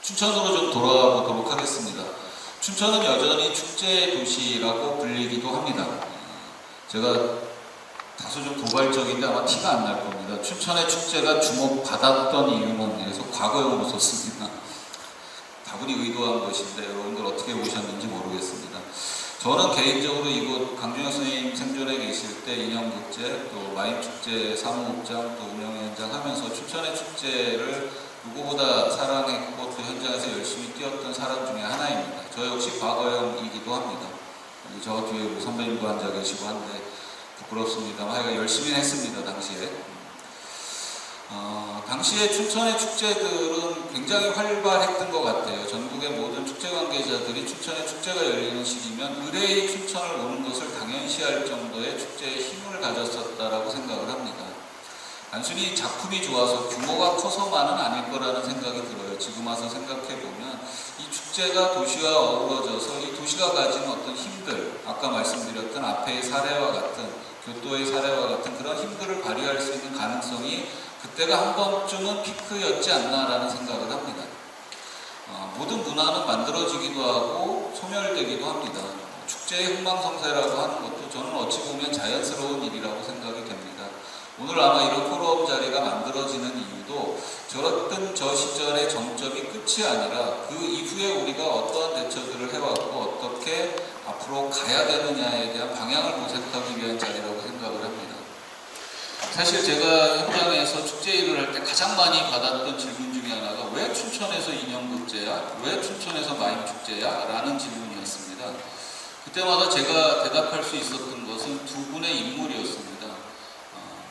춘천으로 좀 돌아가 보도록 하겠습니다. 춘천은 여전히 축제 도시라고 불리기도 합니다. 제가 다소 좀 도발적인데 아마 티가 안 날 겁니다. 춘천의 축제가 주목받았던 이유는 그래서 과거형으로 썼습니다. 다분히 의도한 것인데 여러분들 어떻게 보셨는지 모르겠습니다. 저는 개인적으로 이곳 강준혁 선생님 생존에 계실 때 인형국제, 또 마임축제 사무국장, 또 운영위원장 하면서 춘천의 축제를 누구보다 사랑했고 또 현장에서 열심히 뛰었던 사람 중에 하나입니다. 저 역시 과거형이기도 합니다. 저 뒤에 선배님도 앉아 계시고 한데 부끄럽습니다만 하여간 열심히 했습니다. 당시에 춘천의 축제들은 굉장히 활발했던 것 같아요. 전국의 모든 축제 관계자들이 춘천의 축제가 열리는 시기면 의뢰의 춘천을 오는 것을 당연시할 정도의 축제에 힘을 가졌었다라고 생각을 합니다. 단순히 작품이 좋아서 규모가 커서만은 아닐 거라는 생각이 들어요. 지금 와서 생각해보면 이 축제가 도시와 어우러져서 이 도시가 가진 어떤 힘들, 아까 말씀드렸던 앞에의 사례와 같은 교토의 사례와 같은 그런 힘들을 발휘할 수 있는 가능성이 그때가 한 번쯤은 피크였지 않나라는 생각을 합니다. 모든 문화는 만들어지기도 하고 소멸되기도 합니다. 축제의 흥망성쇠라고 하는 것도 저는 어찌 보면 자연스러운 일이라고 생각이 됩니다. 오늘 아마 이런 포럼 자리가 만들어지는 이유도 저랬던 저 시절의 정점이 끝이 아니라 그 이후에 우리가 어떠한 대처들을 해왔고 어떻게 앞으로 가야 되느냐에 대한 방향을 모색하기 위한 자리라고 생각을 합니다. 사실 제가 현장에서 축제 일을 할 때 가장 많이 받았던 질문 중에 하나가 왜 춘천에서 인형국제야? 왜 춘천에서 마임축제야? 라는 질문이었습니다. 그때마다 제가 대답할 수 있었던 것은 두 분의 인물이었습니다.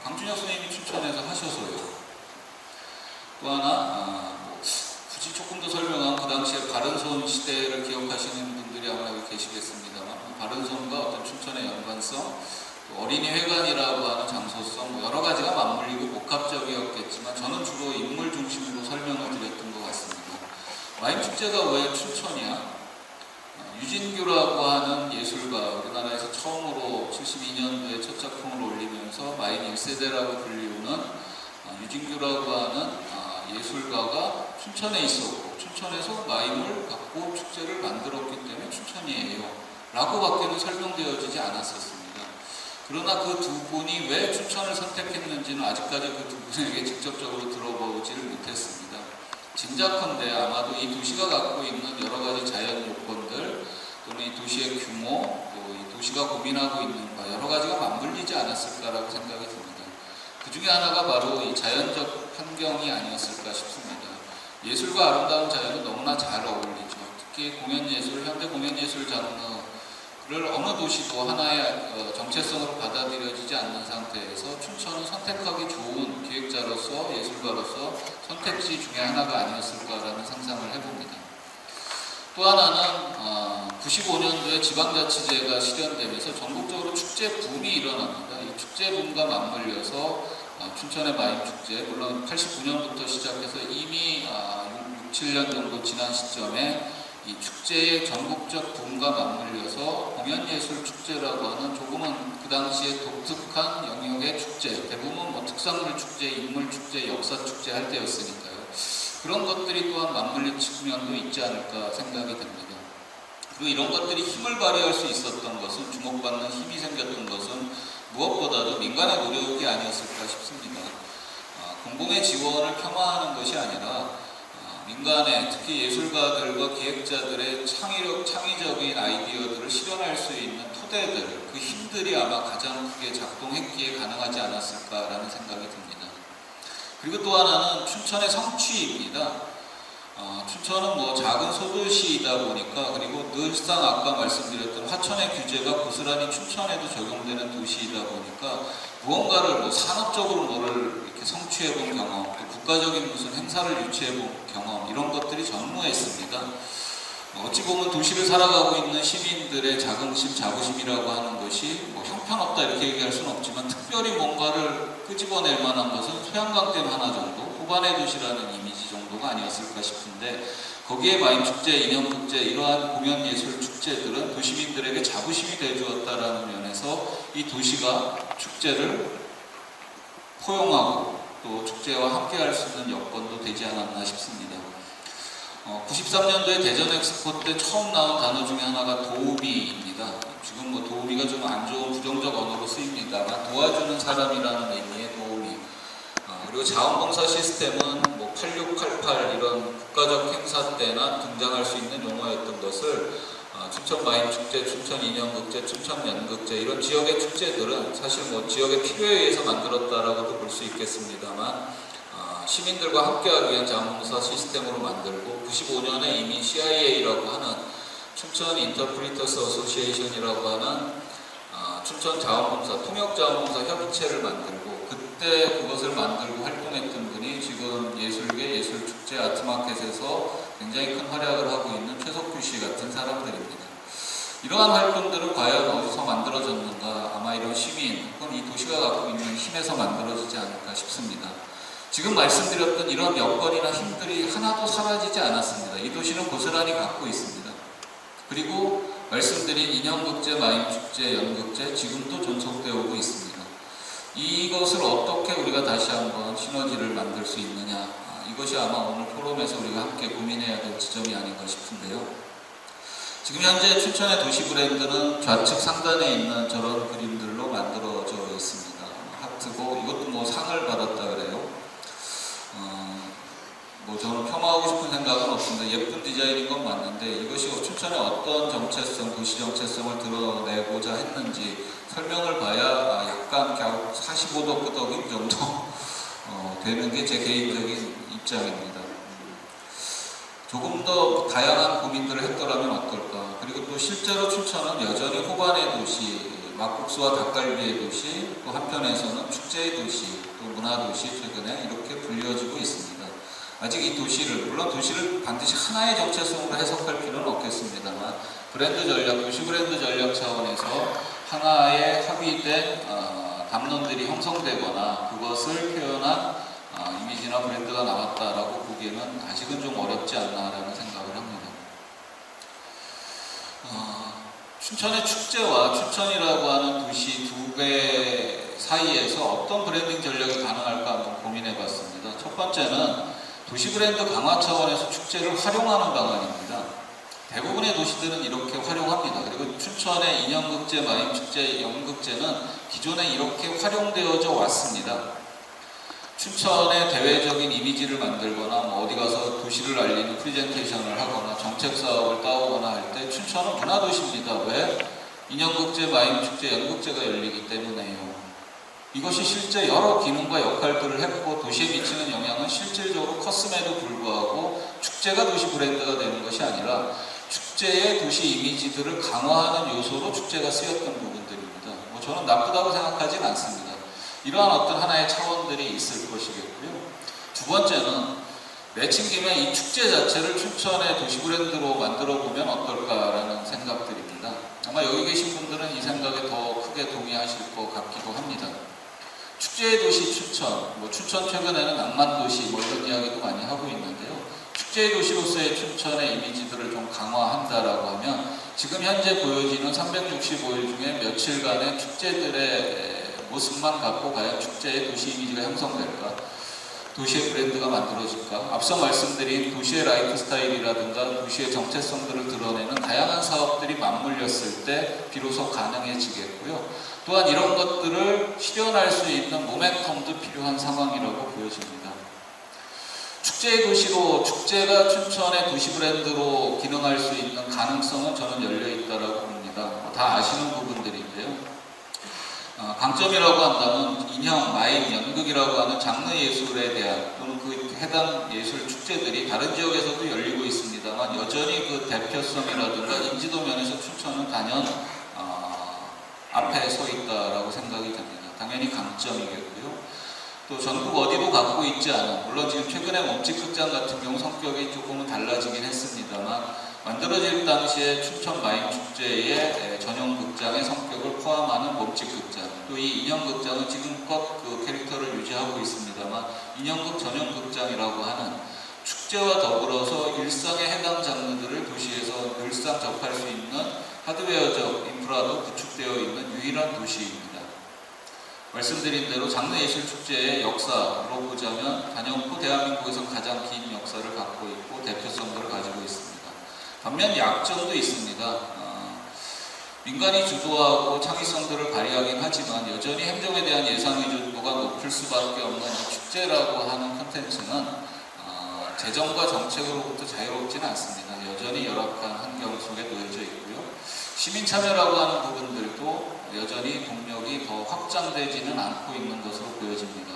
강준혁 선생님이 춘천에서 하셔서요. 또 하나 굳이 조금 더 설명하면 그 당시에 바른손 시대를 기억하시는 분들이 아마 여기 계시겠습니다만 바른손과 어떤 춘천의 연관성, 어린이 회관이라고 하는 장소성 여러 가지가 맞물리고 복합적이었겠지만 저는 주로 인물 중심으로 설명을 드렸던 것 같습니다. 마임축제가 왜 춘천이야? 유진규라고 하는 예술가, 우리나라에서 처음으로 72년도에 첫 작품을 올리면서 마임 1세대라고 불리우는 유진규라고 하는 예술가가 춘천에 있었고 춘천에서 마임을 갖고 축제를 만들었기 때문에 춘천이에요 라고 밖에는 설명되어지지 않았었습니다. 그러나 그 두 분이 왜 춘천을 선택했는지는 아직까지 그 두 분에게 직접적으로 들어보지를 못했습니다. 짐작컨대 아마도 이 도시가 갖고 있는 여러 가지 자연 요건들 또는 이 도시의 규모, 또 이 도시가 고민하고 있는 바 여러 가지가 맞물리지 않았을까라고 생각이 듭니다. 그 중에 하나가 바로 이 자연적 환경이 아니었을까 싶습니다. 예술과 아름다운 자연은 너무나 잘 어울리죠. 특히 공연예술, 현대공연예술 장르를 어느 도시도 하나의 정체성으로 받아들여지지 않는 상태에서 춘천은 선택하기 좋은 기획자로서 예술가로서 선택지 중에 하나가 아니었을까라는 상상을 해봅니다. 또 하나는 95년도에 지방자치제가 실현되면서 전국적으로 축제 붐이 일어납니다. 이 축제 붐과 맞물려서 춘천의 마임축제, 물론 89년부터 시작해서 이미 6, 7년 정도 지난 시점에 이 축제의 전국적 붐과 맞물려서 공연예술 축제라고 하는 조금은 그 당시에 독특한 영역의 축제, 대부분 뭐 특산물 축제, 인물 축제, 역사 축제 할 때였으니까요. 그런 것들이 또한 맞물린 측면도 있지 않을까 생각이 됩니다. 그리고 이런 것들이 힘을 발휘할 수 있었던 것은, 주목받는 힘이 생겼던 것은 무엇보다도 민간의 노력이 아니었을까 싶습니다. 공공의 지원을 폄하하는 것이 아니라 민간의, 특히 예술가들과 기획자들의 창의적인 아이디어들을 실현할 수 있는 토대들, 그 힘들이 아마 가장 크게 작동했기에 가능하지 않았을까라는 생각이 듭니다. 그리고 또 하나는 춘천의 성취입니다. 춘천은 뭐 작은 소도시이다 보니까, 그리고 늘상 아까 말씀드렸던 화천의 규제가 고스란히 춘천에도 적용되는 도시이다 보니까 무언가를 뭐 산업적으로 뭐를 이렇게 성취해본 경험, 또 국가적인 무슨 행사를 유치해본 경험, 이런 것들이 전무했습니다. 어찌 보면 도시를 살아가고 있는 시민들의 자긍심, 자부심이라고 하는 것이 뭐 형편없다 이렇게 얘기할 수는 없지만 특별히 뭔가를 끄집어낼 만한 것은 소양강댐 하나 정도, 호반의 도시라는 이미지 정도가 아니었을까 싶은데, 거기에 마임축제, 인형국제, 이러한 공연예술 축제들은 도시민들에게 자부심이 되어주었다라는 면에서 이 도시가 축제를 포용하고 또 축제와 함께할 수 있는 여건도 되지 않았나 싶습니다. 93년도에 대전 엑스포 때 처음 나온 단어 중에 하나가 도우미입니다. 지금 뭐 도우미가 좀 안 좋은 부정적 언어로 쓰입니다만 도와주는 사람이라는 의미의 도우미. 그리고 자원봉사 시스템은 뭐 8688 이런 국가적 행사 때나 등장할 수 있는 용어였던 것을 춘천 마임축제, 춘천 인형극제, 춘천 연극제 이런 지역의 축제들은 사실 뭐 지역의 필요에 의해서 만들었다라고도 볼 수 있겠습니다만 시민들과 함께하기 위한 자원봉사 시스템으로 만들고 95년에 이미 CIA라고 하는 춘천 인터프리터스 어소시에이션이라고 하는 춘천 자원봉사, 통역자원봉사 협의체를 만들고 그때 그것을 만들고 활동했던 분이 지금 예술계, 예술축제, 아트마켓에서 굉장히 큰 활약을 하고 있는 최석규 씨 같은 사람들입니다. 이러한 활동들은 과연 어디서 만들어졌는가? 아마 이런 시민 혹은 이 도시가 갖고 있는 힘에서 만들어지지 않을까 싶습니다. 지금 말씀드렸던 이런 여건이나 힘들이 하나도 사라지지 않았습니다. 이 도시는 고스란히 갖고 있습니다. 그리고 말씀드린 인형극제, 마임축제, 연극제 지금도 존속되어 오고 있습니다. 이것을 어떻게 우리가 다시 한번 시너지를 만들 수 있느냐, 이것이 아마 오늘 포럼에서 우리가 함께 고민해야 될 지점이 아닌가 싶은데요. 지금 현재 춘천의 도시 브랜드는 좌측 상단에 있는 저런 그림들로 만들어져 있습니다. 하트고 이것도 뭐 상을 받았다 그래요. 뭐 저는 폄하하고 싶은 생각은 없습니다. 예쁜 디자인인 건 맞는데 이것이 춘천의 어떤 정체성, 도시 정체성을 드러내고자 했는지 설명을 봐야 약간 45도 끄덕임 정도 되는 게 제 개인적인 입장입니다. 조금 더 다양한 고민들을 했더라면 어떨까. 그리고 또 실제로 춘천은 여전히 호반의 도시, 막국수와 닭갈비의 도시, 또 한편에서는 축제의 도시, 또 문화도시 최근에 이렇게 불려지고 있습니다. 아직 이 도시를, 물론 도시를 반드시 하나의 정체성으로 해석할 필요는 없겠습니다만 브랜드 전략, 도시 브랜드 전략 차원에서 하나의 합의된 담론들이 형성되거나 그것을 표현한 이미지나 브랜드가 나왔다라고 보기에는 아직은 좀 어렵지 않나라는 생각을 합니다. 춘천의 축제와 춘천이라고 하는 도시 두 개 사이에서 어떤 브랜딩 전략이 가능할까 한번 고민해 봤습니다. 첫 번째는 도시 브랜드 강화 차원에서 축제를 활용하는 방안입니다. 대부분의 도시들은 이렇게 활용합니다. 그리고 춘천의 인형극제, 마임축제, 연극제는 기존에 이렇게 활용되어져 왔습니다. 춘천의 대외적인 이미지를 만들거나 뭐 어디 가서 도시를 알리는 프레젠테이션을 하거나 정책 사업을 따오거나 할 때 춘천은 문화도시입니다. 왜? 인형극제, 마임축제, 연극제가 열리기 때문에요. 이것이 실제 여러 기능과 역할들을 했고 도시에 미치는 영향은 실질적으로 컸음에도 불구하고 축제가 도시 브랜드가 되는 것이 아니라 축제의 도시 이미지들을 강화하는 요소로 축제가 쓰였던 부분들입니다. 뭐 저는 나쁘다고 생각하진 않습니다. 이러한 어떤 하나의 차원들이 있을 것이겠고요. 두 번째는 내친 김에 이 축제 자체를 춘천의 도시 브랜드로 만들어 보면 어떨까라는 생각들입니다. 아마 여기 계신 분들은 이 생각에 더 크게 동의하실 것 같기도 합니다. 축제의 도시 춘천, 뭐 춘천 최근에는 낭만도시 뭐 이런 이야기도 많이 하고 있는데요. 축제의 도시로서의 춘천의 이미지들을 좀 강화한다라고 하면 지금 현재 보여지는 365일 중에 며칠간의 축제들의 모습만 갖고 과연 축제의 도시 이미지가 형성될까? 도시의 브랜드가 만들어질까? 앞서 말씀드린 도시의 라이프 스타일이라든가 도시의 정체성들을 드러내는 다양한 사업들이 맞물렸을 때 비로소 가능해지겠고요. 또한 이런 것들을 실현할 수 있는 모멘텀도 필요한 상황이라고 보여집니다. 축제의 도시로, 축제가 춘천의 도시 브랜드로 기능할 수 있는 가능성은 저는 열려있다고 봅니다. 다 아시는 부분들인데요. 강점이라고 한다면 인형, 마임, 연극이라고 하는 장르 예술에 대한 또는 그 해당 예술 축제들이 다른 지역에서도 열리고 있습니다만 여전히 그 대표성이라든가 인지도 면에서 춘천은 단연 앞에 서 있다라고 생각이 됩니다. 당연히 강점이겠고요. 또 전국 어디도 갖고 있지 않은, 물론 지금 최근에 몸짓극장 같은 경우 성격이 조금은 달라지긴 했습니다만 만들어질 당시에 춘천 마임축제의 전용 극장의 성격을 포함하는 몸짓극장, 또 이 인형극장은 지금껏 그 캐릭터를 유지하고 있습니다만 인형극 전용 극장이라고 하는 축제와 더불어서 일상에 해당 장르들을 도시에서 늘상 접할 수 있는 하드웨어적 인프라도 구축되어 있는 유일한 도시입니다. 말씀드린 대로 장르예술축제의 역사로 보자면 단연코 대한민국에서 가장 긴 역사를 갖고 있고 대표성들을 가지고 반면 약점도 있습니다. 민간이 주도하고 창의성들을 발휘하긴 하지만 여전히 행정에 대한 예산 의존도가 높을 수밖에 없는 이 축제라고 하는 콘텐츠는 재정과 정책으로부터 자유롭지는 않습니다. 여전히 열악한 환경 속에 놓여져 있고요. 시민 참여라고 하는 부분들도 여전히 동력이 더 확장되지는 않고 있는 것으로 보여집니다.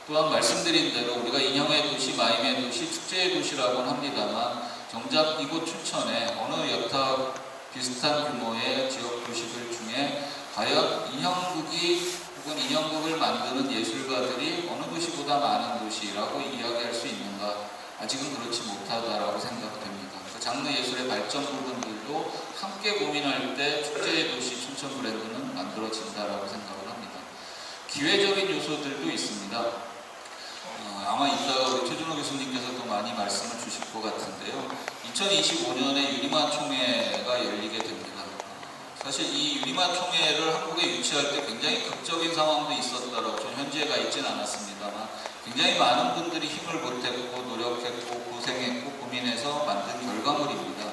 또한 말씀드린 대로 우리가 인형의 도시, 마임의 도시, 축제의 도시라고는 합니다만 정작 이곳 춘천에 어느 여타 비슷한 규모의 지역 도시들 중에 과연 인형극이 혹은 인형극을 만드는 예술가들이 어느 도시보다 많은 도시라고 이야기할 수 있는가? 아직은 그렇지 못하다라고 생각됩니다. 그 장르 예술의 발전 부분들도 함께 고민할 때 축제의 도시 춘천 브랜드는 만들어진다라고 생각을 합니다. 기회적인 요소들도 있습니다. 아마 이따가 우리 최준호 교수님께서도 많이 말씀을 주실 것 같은데요. 2025년에 유니마 총회가 열리게 됩니다. 사실 이 유니마 총회를 한국에 유치할 때 굉장히 극적인 상황도 있었다라고 저는 현지에 가 있지는 않았습니다만 굉장히 많은 분들이 힘을 보탰고 노력했고 고생했고 고민해서 만든 결과물입니다.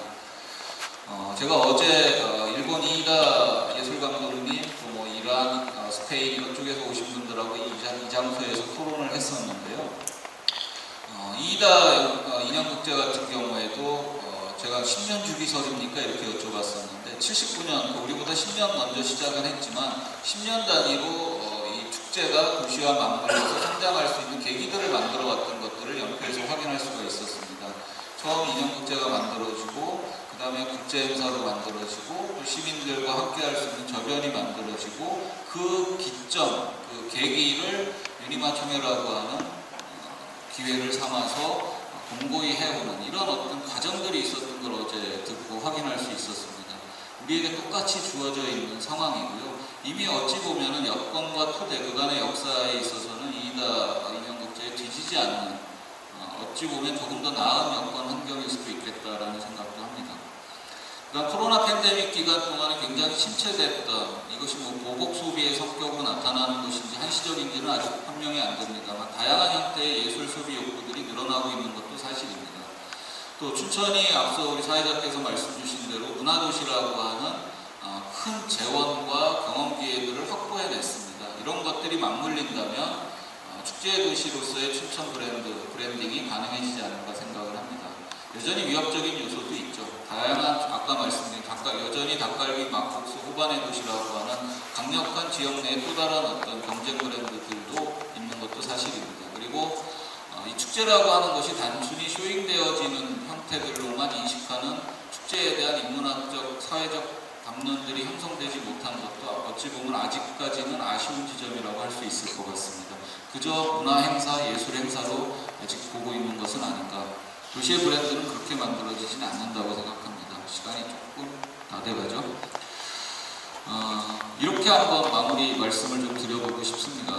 제가 어제 일본 이이다 예술감독님, 또 뭐 이란, 스페인 이쪽에서 오신 분들하고 이 장소에서 토론을 했었는데요. 이이다 인형극제 같은 경우에도 제가 10년 주기설입니까? 이렇게 여쭤봤었는데 79년, 우리보다 10년 먼저 시작은 했지만 10년 단위로 이 축제가 도시와 맞물려서 성장할 수 있는 계기들을 만들어왔던 것들을 연표에서 확인할 수가 있었습니다. 처음 인형극제가 만들어지고 그 다음에 국제행사로 만들어지고 또 시민들과 함께할 수 있는 저변이 만들어지고 그 기점, 그 계기를 유니마 총회라고 하는 기회를 삼아서 공고히 해오는 이런 어떤 과정들이 있었던 걸 어제 듣고 확인할 수 있었습니다. 우리에게 똑같이 주어져 있는 상황이고요. 이미 어찌 보면은 여건과 토대 그간의 역사에 있어서는 이이다 인형극제에 뒤지지 않는 어찌 보면 조금 더 나은 여건 환경일 수도 있겠다라는 생각도 합니다. 그다음 코로나 팬데믹 기간 동안에 굉장히 침체됐던 이것이 뭐 보복 소비의 성격으로 나타나는 것인지 한시적인지는 아직 판명이 안 됩니다만 다양한 형태의 예술 소비 욕구들이 늘어나고 있는 것도 사실입니다. 또 춘천이 앞서 우리 사회자께서 말씀 주신 대로 문화도시라고 하는 큰 재원과 경험 기회들을 확보해냈습니다. 이런 것들이 맞물린다면 축제의 도시로서의 춘천 브랜딩이 가능해지지 않을까 생각을 합니다. 여전히 위협적인 요소도 있죠. 다양한 아까 말씀드린 여전히 닭갈비 막국수 후반의 도시라고 하는 강력한 지역 내에 또 다른 어떤 경쟁 브랜드들도 있는 것도 사실입니다. 그리고 이 축제라고 하는 것이 단순히 쇼잉되어지는 형태들로만 인식하는 축제에 대한 인문학적, 사회적 담론들이 형성되지 못한 것도 어찌 보면 아직까지는 아쉬운 지점이라고 할 수 있을 것 같습니다. 그저 문화 행사, 예술 행사로 아직 보고 있는 것은 아닌가. 도시의 브랜드는 그렇게 만들어지지는 않는다고 생각합니다. 시간이 조금 다 돼가죠. 이렇게 한번 마무리 말씀을 좀 드려보고 싶습니다.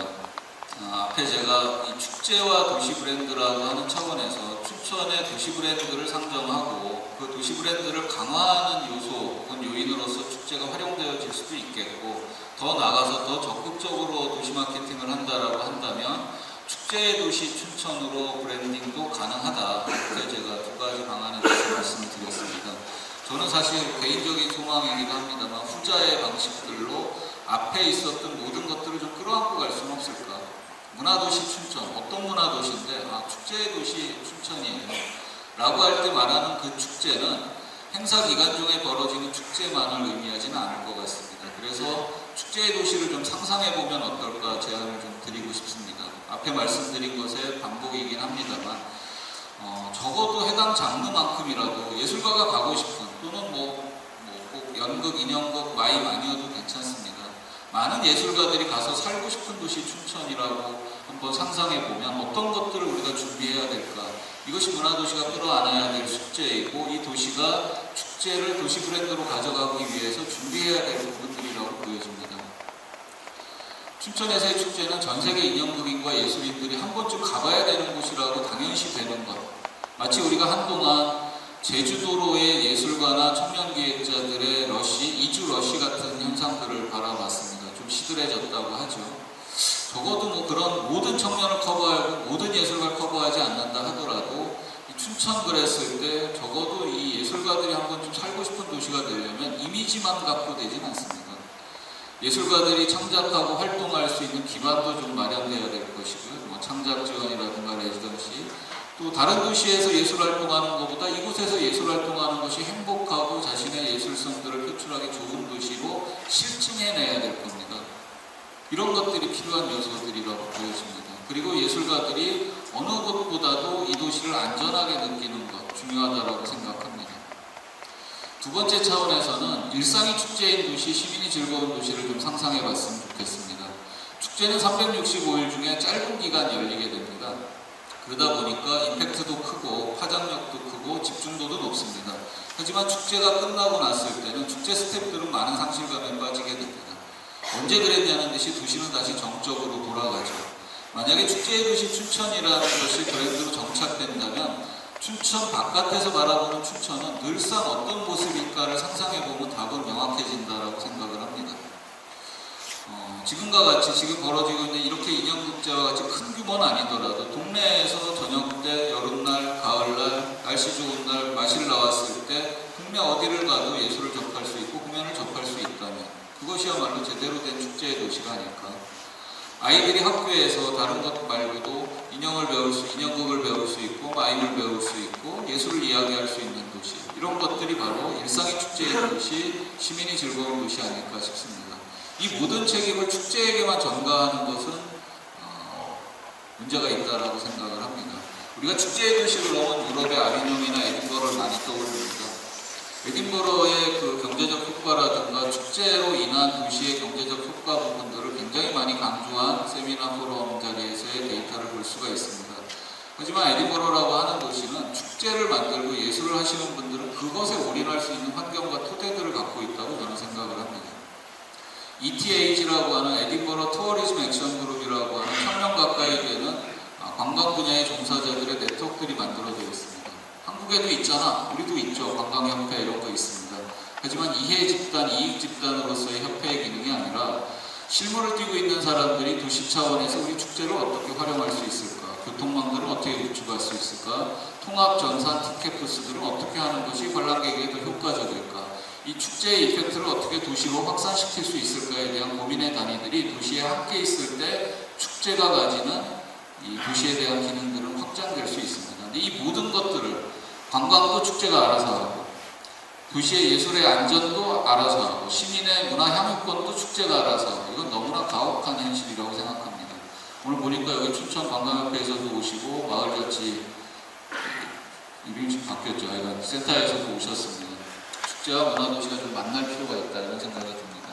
앞에 제가 이 축제와 도시 브랜드라고 하는 차원에서 춘천의 도시 브랜드를 상정하고 그 도시 브랜드를 강화하는 요소 혹은 요인으로서 축제가 활용되어질 수도 있겠고 더 나아가서 더 적극적으로 도시 마케팅을 한다라고 한다면 축제의 도시 춘천으로 브랜딩도 가능하다. 이렇게 제가 두 가지 방안에 대해서 말씀을 드렸습니다. 저는 사실 개인적인 소망이기도 합니다만 후자의 방식들로 앞에 있었던 모든 것들을 좀 끌어안고 갈 수는 없을까. 문화도시 춘천, 어떤 문화도시인데 축제의 도시 춘천이에요 라고 할 때 말하는 그 축제는 행사 기간 중에 벌어지는 축제만을 의미하지는 않을 것 같습니다. 그래서 축제의 도시를 좀 상상해보면 어떨까 제안을 좀 드리고 싶습니다. 앞에 말씀드린 것의 반복이긴 합니다만 적어도 해당 장르만큼이라도 예술가가 가고 싶은 또는 꼭 연극, 인형극, 마임 아니어도 괜찮습니다. 많은 예술가들이 가서 살고 싶은 도시 춘천이라고 한번 상상해보면 어떤 것들을 우리가 준비해야 될까. 이것이 문화도시가 끌어안아야 될 숙제이고 이 도시가 축제를 도시 브랜드로 가져가기 위해서 준비해야 될 부분들이라고 보여집니다. 춘천에서의 축제는 전세계 인형극인과 예술인들이 한 번쯤 가봐야 되는 곳이라고 당연시 되는 것. 마치 우리가 한동안 제주도로의 예술가나 청년기획자들의 이주 러시 같은 현상들을 바라봤습니다. 좀 시들해졌다고 하죠. 적어도 그런 모든 청년을 커버하고 모든 예술가를 커버하지 않는다 하더라도 춘천 그랬을 때 적어도 이 예술가들이 한번 좀 살고 싶은 도시가 되려면 이미지만 갖고 되진 않습니다. 예술가들이 창작하고 활동할 수 있는 기반도 좀 마련되어야 될 것이고요. 뭐 창작 지원이라든가 레지던시, 또 다른 도시에서 예술 활동하는 것보다 이곳에서 예술 활동하는 것이 행복하고 자신의 예술성들을 표출하기 좋은 도시로 실증해내야 될 겁니다. 이런 것들이 필요한 요소들이라고 보여집니다. 그리고 예술가들이 어느 곳보다도 이 도시를 안전하게 느끼는 것 중요하다고 생각합니다. 두 번째 차원에서는 일상이 축제인 도시, 시민이 즐거운 도시를 좀 상상해 봤으면 좋겠습니다. 축제는 365일 중에 짧은 기간 열리게 됩니다. 그러다 보니까 임팩트도 크고 파장력도 크고 집중도도 높습니다. 하지만 축제가 끝나고 났을 때는 축제 스태프들은 많은 상실감에 빠지게 됩니다. 언제 그랬냐는 듯이 도시는 다시 정적으로 돌아가죠. 만약에 축제의 도시 춘천이라는 것이 브랜드로 정착된다면 춘천 바깥에서 바라보는 춘천은 늘상 어떤 모습일까를 상상해보면 답은 명확해진다고 생각을 합니다. 지금과 같이 지금 벌어지고 있는 이렇게 인형극제와 같이 큰 규모는 아니더라도 동네에서 저녁 때, 여름날, 가을날, 날씨 좋은 날 마실 나왔을 때 국내 어디를 가도 예술을 접할 수 있고 공연을 접할 수 있다면 그것이야말로 제대로 된 축제의 도시가 아닐까. 아이들이 학교에서 다른 것 말고도 인형극을 배울 수 있고 마임을 배울 수 있고 예술을 이야기할 수 있는 도시, 이런 것들이 바로 일상의 축제의 도시, 시민이 즐거운 도시 아닐까 싶습니다. 이 모든 책임을 축제에게만 전가하는 것은 문제가 있다고 생각을 합니다. 우리가 축제의 도시를 넘은 유럽의 아비뇽이나 에딘버러를 많이 떠올립니다. 에딘버러의 그 경제적 효과라든가 축제로 인한 도시의 경제적 효과 부분들을 굉장히 많이 강조한 세미나 포럼 자리에서의 데이터를 볼 수가 있습니다. 하지만 에딘버러라고 하는 도시는 축제를 만들고 예술을 하시는 분들은 그것에 올인할 수 있는 환경과 토대들을 갖고 있다고 저는 생각을 합니다. ETH라고 하는 에딘버러 투어리즘 액션 그룹이라고 하는 1000명 가까이 되는 관광 분야의 종사자들의 네트워크들이 만들어져 있습니다. 한국에도 있잖아, 우리도 있죠. 관광협회 이런 거 있습니다. 하지만 이해 집단, 이익 집단으로서의 협회의 기능이 아니라 실무를 뛰고 있는 사람들이 도시 차원에서 우리 축제를 어떻게 활용할 수 있을까, 교통망들을 어떻게 구축할 수 있을까, 통합 전산 티켓 부스들은 어떻게 하는 것이 관람객에게 더 효과적일까, 이 축제의 이펙트를 어떻게 도시로 확산시킬 수 있을까에 대한 고민의 단위들이 도시에 함께 있을 때 축제가 가지는 이 도시에 대한 기능들은 확장될 수 있습니다. 근데 이 모든 것들을 관광도 축제가 알아서 하고, 도시의 예술의 안전도 알아서 하고, 시민의 문화 향유권도 축제가 알아서 하고, 이건 너무나 가혹한 현실이라고 생각합니다. 오늘 보니까 여기 춘천 관광협회에서도 오시고 마을자치 이름이 좀 바뀌었죠. 하여간 센터에서도 오셨습니다. 축제와 문화도시가 좀 만날 필요가 있다 이런 생각이 듭니다.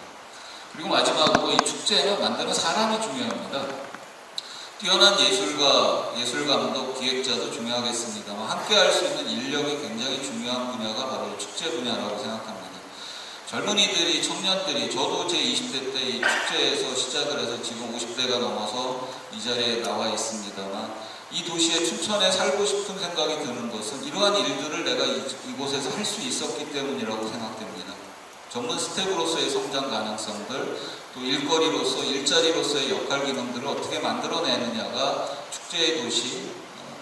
그리고 마지막으로 이 축제는 만드는 사람이 중요합니다. 뛰어난 예술가, 예술감독, 기획자도 중요하겠습니다만 함께 할 수 있는 인력이 굉장히 중요한 분야가 바로 축제 분야라고 생각합니다. 젊은이들이, 청년들이, 저도 제 20대 때 이 축제에서 시작을 해서 지금 50대가 넘어서 이 자리에 나와 있습니다만 이 도시의 춘천에 살고 싶은 생각이 드는 것은 이러한 일들을 내가 이곳에서 할 수 있었기 때문이라고 생각됩니다. 전문 스텝으로서의 성장 가능성들, 또 일거리로서, 일자리로서의 역할 기능들을 어떻게 만들어내느냐가 축제의 도시,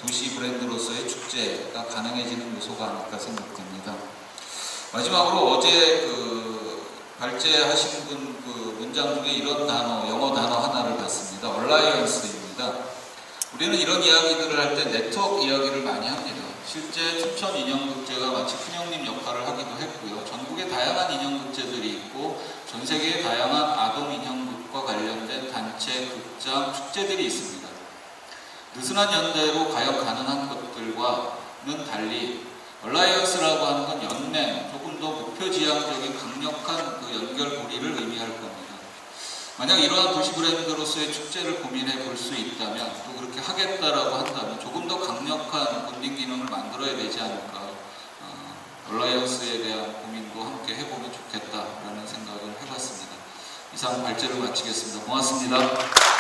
도시 브랜드로서의 축제가 가능해지는 요소가 아닐까 생각됩니다. 마지막으로 어제 발제하신 분 문장 중에 이런 단어, 영어 단어 하나를 봤습니다. 얼라이언스입니다. 우리는 이런 이야기들을 할 때 네트워크 이야기를 많이 합니다. 실제 춘천 인형극제가 마치 큰형님 역할을 하기도 했고요. 전국에 다양한 인형극제들이 있고 전 세계의 다양한 아동 인형극과 관련된 단체, 극장, 축제들이 있습니다. 느슨한 연대로 가역 가능한 것들과는 달리 얼라이언스라고 하는 건 연맹, 조금 더 목표지향적인 강력한 그 연결고리를 의미할 겁니다. 만약 이러한 도시 브랜드로서의 축제를 고민해 볼 수 있다면, 또 그렇게 하겠다라고 한다면 조금 더 강력한 본딩 기능을 만들어야 되지 않을까, 얼라이언스에 대한 고민도 함께 해보면 좋겠다라는 생각을 해봤습니다. 이상 발제를 마치겠습니다. 고맙습니다.